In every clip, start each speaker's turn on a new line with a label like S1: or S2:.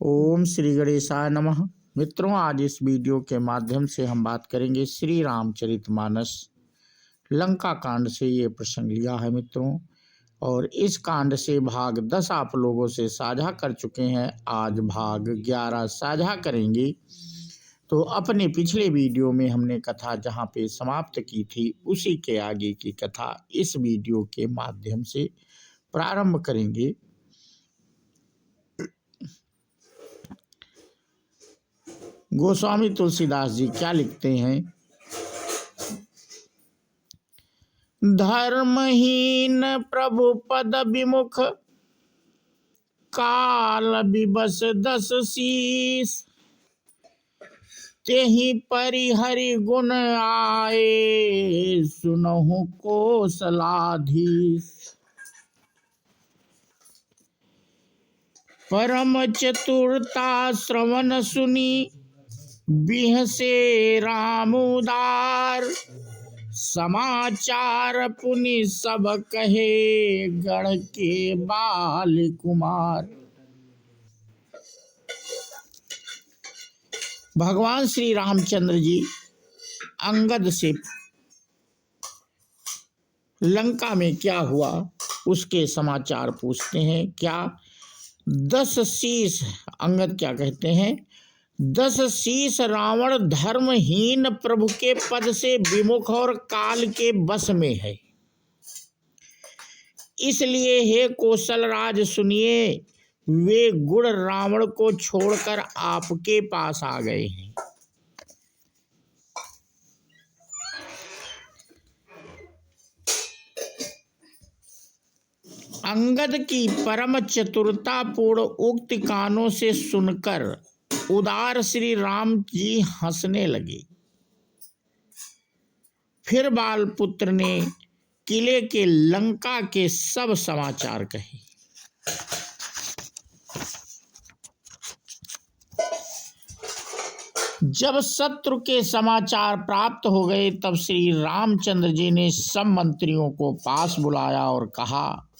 S1: ओम श्री गणेशाय नमः। मित्रों, आज इस वीडियो के माध्यम से हम बात करेंगे श्री रामचरितमानस लंका कांड से। ये प्रसंग लिया है मित्रों, और इस कांड से भाग 10 आप लोगों से साझा कर चुके हैं। आज भाग 11 साझा करेंगे। तो अपने पिछले वीडियो में हमने कथा जहाँ पे समाप्त की थी, उसी के आगे की कथा इस वीडियो के माध्यम से प्रारंभ करेंगे। गोस्वामी तुलसीदास जी क्या लिखते हैं? धर्महीन प्रभु पद विमुख, काल विबस 10 शीस। तेहि परिहरि गुण आए, सुनहु कोसलाधीश। परम चतुरता श्रवण सुनी, बिहसे राम उदार। समाचार पुनि सब कहे, गढ़ के बाल कुमार। भगवान श्री रामचंद्र जी अंगद से लंका में क्या हुआ उसके समाचार पूछते हैं। क्या 10 शीश, अंगद क्या कहते हैं? 10 शीश रावण धर्महीन प्रभु के पद से विमुख और काल के बस में है। इसलिए हे कौशल राज सुनिए, वे गुण रावण को छोड़कर आपके पास आ गए हैं। अंगद की परम चतुरता पूर्ण उक्ति कानों से सुनकर उदार श्री राम जी हंसने लगे। फिर बालपुत्र ने किले के लंका के सब समाचार कहे। जब शत्रु के समाचार प्राप्त हो गए, तब श्री रामचंद्र जी ने सब मंत्रियों को पास बुलाया और कहा,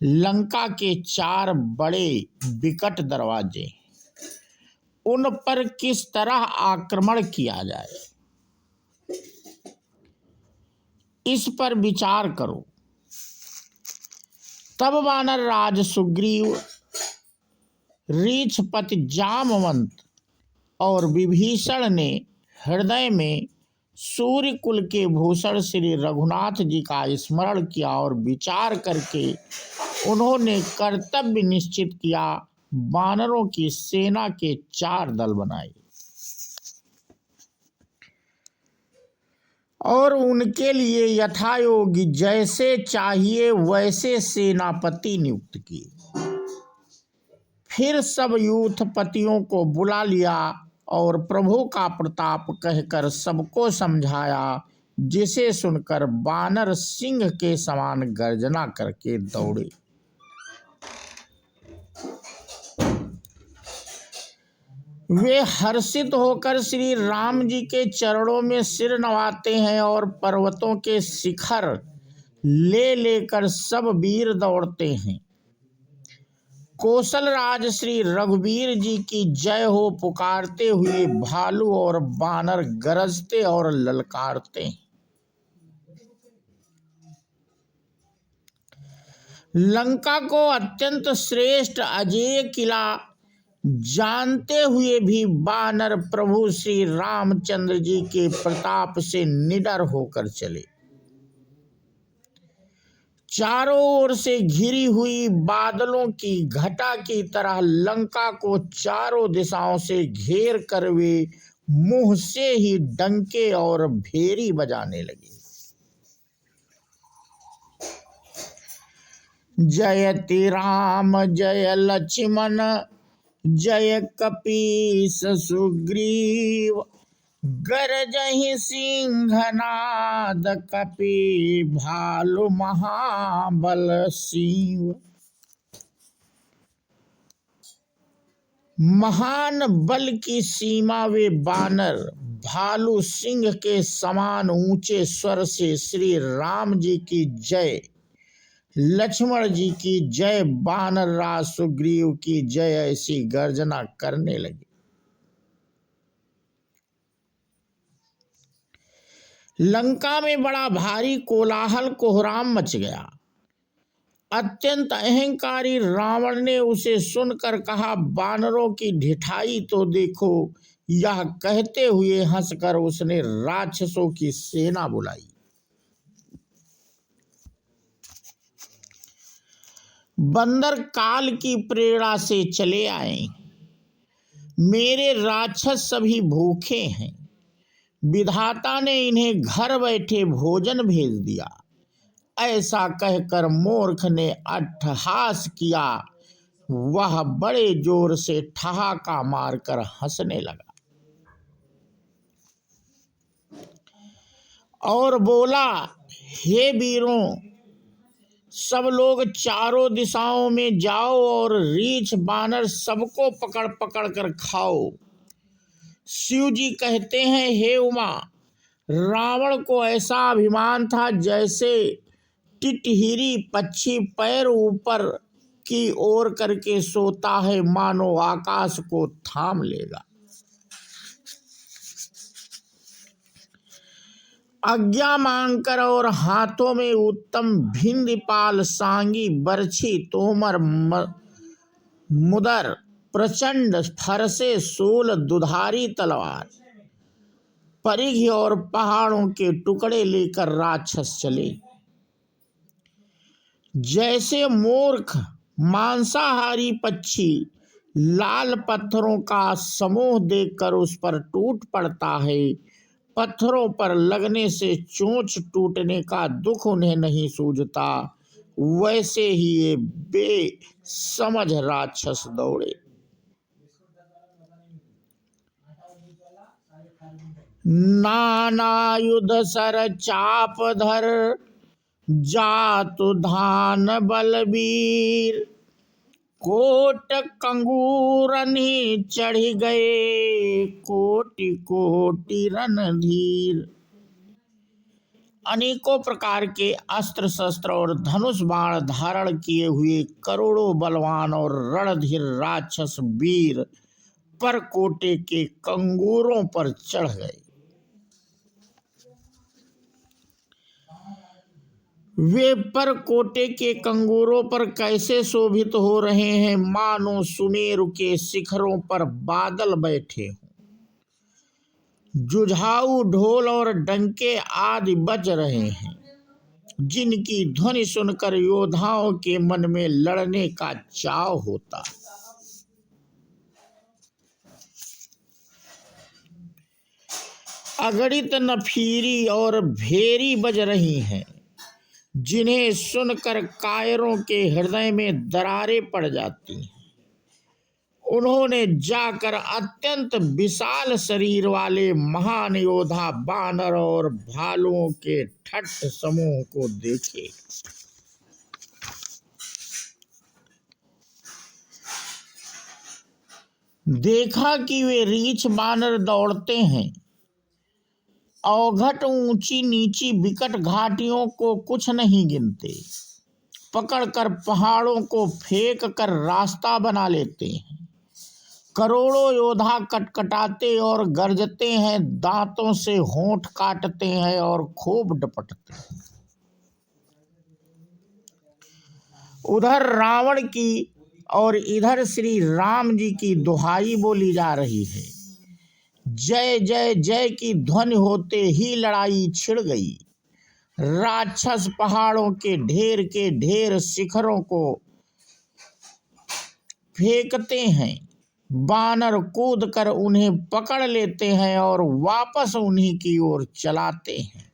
S1: लंका के 4 बड़े विकट दरवाजे, उन पर किस तरह आक्रमण किया जाए, इस पर विचार करो। तब वानर राज सुग्रीव, रीछपति जामवंत और विभीषण ने हृदय में सूर्य कुल के भूषण श्री रघुनाथ जी का स्मरण किया और विचार करके उन्होंने कर्तव्य निश्चित किया। वानरों की सेना के 4 दल बनाए और उनके लिए यथायोग्य जैसे चाहिए वैसे सेनापति नियुक्त किए। फिर सब यूथपतियों को बुला लिया और प्रभु का प्रताप कहकर सबको समझाया, जिसे सुनकर वानर सिंह के समान गर्जना करके दौड़े। वे हर्षित होकर श्री राम जी के चरणों में सिर नवाते हैं और पर्वतों के शिखर ले लेकर सब वीर दौड़ते हैं। कौशल राज श्री रघुवीर जी की जय हो पुकारते हुए भालू और बानर गरजते और ललकारते हैं। लंका को अत्यंत श्रेष्ठ अजेय किला जानते हुए भी वानर प्रभु श्री रामचंद्र जी के प्रताप से निडर होकर चले। चारों ओर से घिरी हुई बादलों की घटा की तरह लंका को चारों दिशाओं से घेर कर वे मुंह से ही डंके और भेरी बजाने लगे। जयति राम जय लक्ष्मण, जय कपीस सुग्रीव। गरजहि सिंहनाद, कपि भालु महाबल सीव। महान बल की सीमा वे बानर भालू सिंह के समान ऊंचे स्वर से श्री राम जी की जय लक्ष्मण जी की जय, वानर राज सुग्रीव की जय, ऐसी गर्जना करने लगे। लंका में बड़ा भारी कोलाहल कोहराम मच गया। अत्यंत अहंकारी रावण ने उसे सुनकर कहा, वानरों की ढिठाई तो देखो। यह कहते हुए हंसकर उसने राक्षसों की सेना बुलाई। बंदर काल की प्रेरणा से चले आए। मेरे राक्षस सभी भूखे हैं, विधाता ने इन्हें घर बैठे भोजन भेज दिया। ऐसा कहकर मूर्ख ने अट्टहास किया। वह बड़े जोर से ठहाका मारकर हंसने लगा और बोला, हे वीरों, सब लोग चारों दिशाओं में जाओ और रीछ बानर सबको पकड़ पकड़ कर खाओ। शिव जी कहते हैं, हे उमा, रावण को ऐसा अभिमान था जैसे टिटहिरी पक्षी पैर ऊपर की ओर करके सोता है, मानो आकाश को थाम लेगा। आज्ञा मांगकर और हाथों में उत्तम भिंदपाल, सांगी, बरछी, तोमर, मुदर, प्रचंड फरसे, सूल, दुधारी तलवार, परिघ और पहाड़ों के टुकड़े लेकर राक्षस चले। जैसे मूर्ख मांसाहारी पक्षी लाल पत्थरों का समूह देखकर उस पर टूट पड़ता है, पत्थरों पर लगने से चोंच टूटने का दुख उन्हें नहीं सूझता, वैसे ही ये बेसमझ राक्षस दौड़े। नानायुध सर चाप धर, जातु धान बलबीर, कोट कंगूरनि चढ़ गए, कोटि कोटि रणधीर। अनेकों प्रकार के अस्त्र शस्त्र और धनुष बाण धारण किए हुए करोड़ों बलवान और रणधीर राक्षस वीर परकोटे के कंगूरों पर चढ़ गए। वे परकोटे के कंगूरों पर कैसे शोभित हो रहे हैं, मानो सुमेरु के शिखरों पर बादल बैठे हों। जुझाऊ ढोल और डंके आदि बज रहे हैं, जिनकी ध्वनि सुनकर योद्धाओं के मन में लड़ने का चाव होता। अगणित नफीरी और भेरी बज रही हैं, जिन्हें सुनकर कायरों के हृदय में दरारें पड़ जाती हैं। उन्होंने जाकर अत्यंत विशाल शरीर वाले महान योद्धा बानर और भालुओं के ठट्ठ समूह को देखे। देखा कि वे रीछ बानर दौड़ते हैं, अवघट ऊंची नीची विकट घाटियों को कुछ नहीं गिनते, पकड़कर पहाड़ों को फेंक कर रास्ता बना लेते हैं। करोड़ों योद्धा कटकटाते और गरजते हैं, दांतों से होंठ काटते हैं और खूब डपटते हैं। उधर रावण की और इधर श्री राम जी की दुहाई बोली जा रही है। जय जय जय की ध्वनि होते ही लड़ाई छिड़ गई। राक्षस पहाड़ों के ढेर शिखरों को फेंकते हैं, बानर कूद कर उन्हें पकड़ लेते हैं और वापस उन्हीं की ओर चलाते हैं।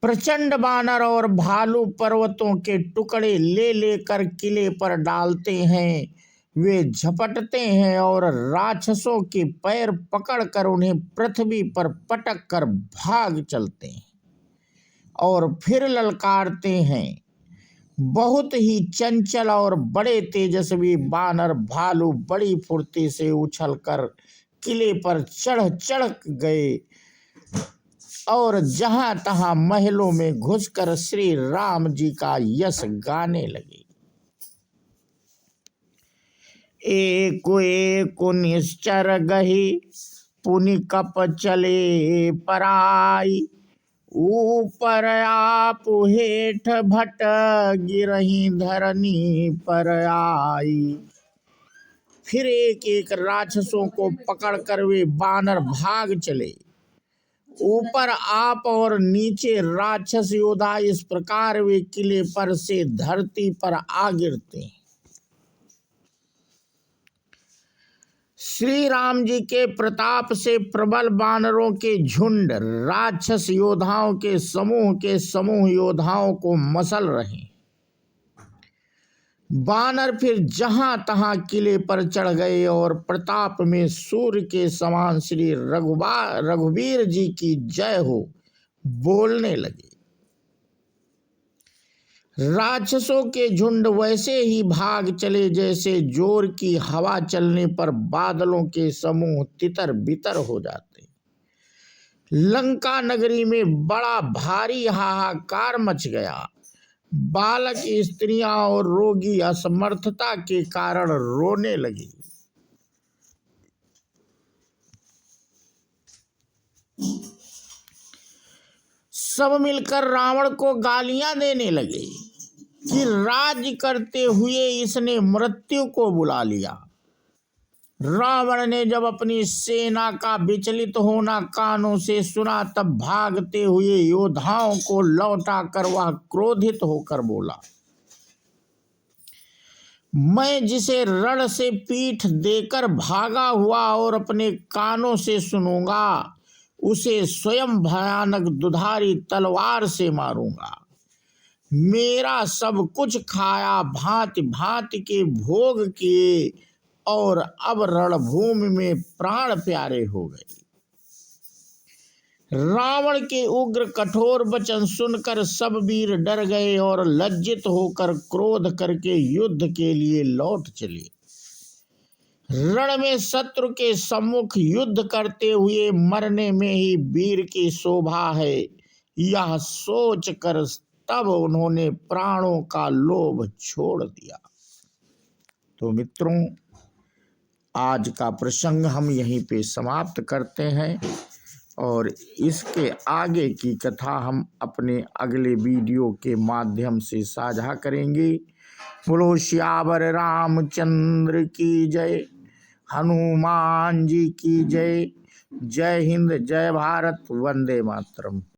S1: प्रचंड बानर और भालू पर्वतों के टुकड़े ले लेकर किले पर डालते हैं। वे झपटते हैं और राक्षसों के पैर पकड़कर उन्हें पृथ्वी पर पटक कर भाग चलते हैं और फिर ललकारते हैं। बहुत ही चंचल और बड़े तेजस्वी बानर भालू बड़ी फुर्ती से उछलकर किले पर चढ़ गए और जहां तहां महलों में घुसकर श्री राम जी का यश गाने लगे। एको एको निश्चर गही पुनि कप चले पराई। ऊपर आप हेठ भट गिरही धरनी पर आई। फिर एक एक राक्षसों को पकड़कर वे बानर भाग चले। ऊपर आप और नीचे राक्षस योद्धा इस प्रकार वे किले पर से धरती पर आ गिरते हैं। श्री राम जी के प्रताप से प्रबल बानरों के झुंड राक्षस योद्धाओं के समूह योद्धाओं को मसल रहे। बानर फिर जहां तहां किले पर चढ़ गए और प्रताप में सूर्य के समान श्री रघुवीर जी की जय हो बोलने लगे। राक्षसों के झुंड वैसे ही भाग चले जैसे जोर की हवा चलने पर बादलों के समूह तितर बितर हो जाते। लंका नगरी में बड़ा भारी हाहाकार मच गया। बालक, स्त्रियां और रोगी असमर्थता के कारण रोने लगे। सब मिलकर रावण को गालियां देने लगे कि राज्य करते हुए इसने मृत्यु को बुला लिया। रावण ने जब अपनी सेना का विचलित होना कानों से सुना तब भागते हुए योद्धाओं को लौटा कर वह क्रोधित होकर बोला, मैं जिसे रण से पीठ देकर भागा हुआ और अपने कानों से सुनूंगा उसे स्वयं भयानक दुधारी तलवार से मारूंगा। मेरा सब कुछ खाया, भांति भांति के भोग किए और अब रणभूमि में प्राण प्यारे हो गए। रावण के उग्र कठोर वचन सुनकर सब वीर डर गए और लज्जित होकर क्रोध करके युद्ध के लिए लौट चले। रण में शत्रु के सम्मुख युद्ध करते हुए मरने में ही वीर की शोभा है, यह सोचकर तब उन्होंने प्राणों का लोभ छोड़ दिया। तो मित्रों, आज का प्रसंग हम यहीं पे समाप्त करते हैं और इसके आगे की कथा हम अपने अगले वीडियो के माध्यम से साझा करेंगे। बोलो सियावर रामचंद्र की जय, हनुमान जी की जय। जय हिंद, जय भारत, वंदे मातरम।